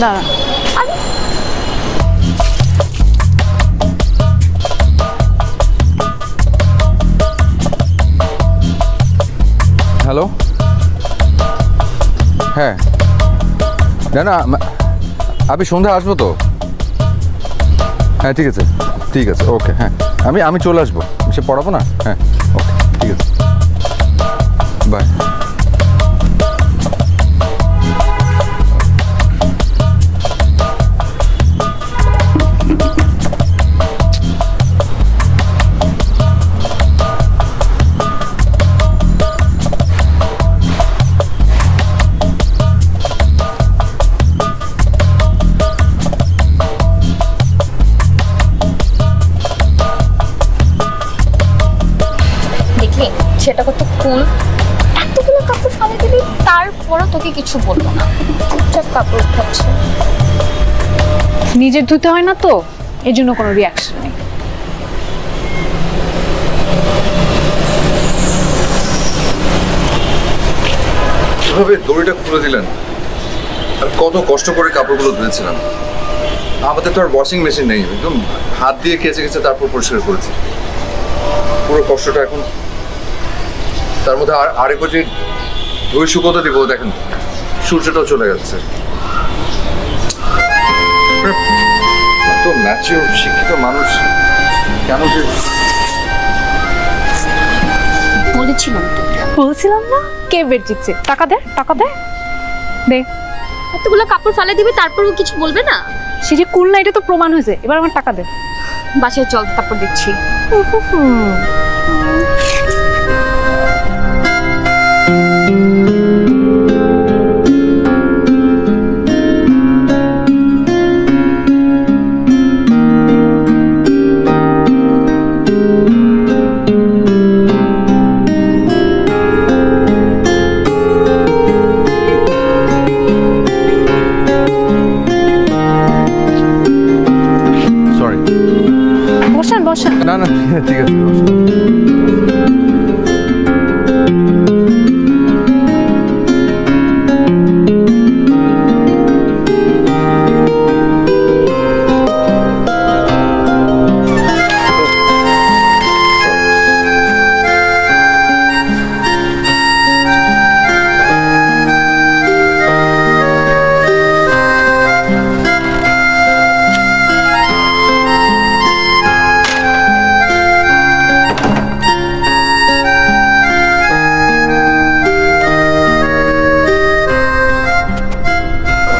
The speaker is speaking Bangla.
দাঁড়া। হ্যালো, হ্যাঁ, না আমি সন্ধ্যায় আসবো তো। হ্যাঁ ঠিক আছে, ঠিক আছে, ওকে। হ্যাঁ আমি চলে আসবো, সে পড়াবো না। হ্যাঁ ওকে, ঠিক আছে, বাই। দেখলি সেটা কত কুল, এতগুলো কাপড় ফালে দিবি তারপরও তোকে কিছু বলবো না, চুপচাপ কাপড় উঠাচ্ছে। নিজের ধুতে হয় না তো, এর জন্য কোনো রিয়াকশন নেই। কিভাবে দড়িটা খুলে দিলেন? আর কত কষ্ট করে কাপড়গুলো ধুয়েছিলাম। আমাদের তো আর ওয়াশিং মেশিন নেই, একদম হাত দিয়ে কেচে কেচে তারপর পরিষ্কার করেছি। পুরো কষ্টটা এখন তার মধ্যে আরেক যে ধুয়ে শুকোতে দিব, দেখেন সূর্যটাও চলে যাচ্ছে। তো ম্যাচিওর শিক্ষিত মানুষ কেন যে বলেছিলাম তো বলছিলাম না, কে বেড জিতছে? টাকা দে, টাকা দে, দে। এতগুলো কাপড় ফালে দিবি তারপরও কিছু বলবে না? সে যে কুল না, এটা তো প্রমাণ হয়েছে। এবার আমার টাকা দে। বাসায় চল, তারপর দিচ্ছি। সরি। বসেন বসেন। না ঠিক আছে, বসুন।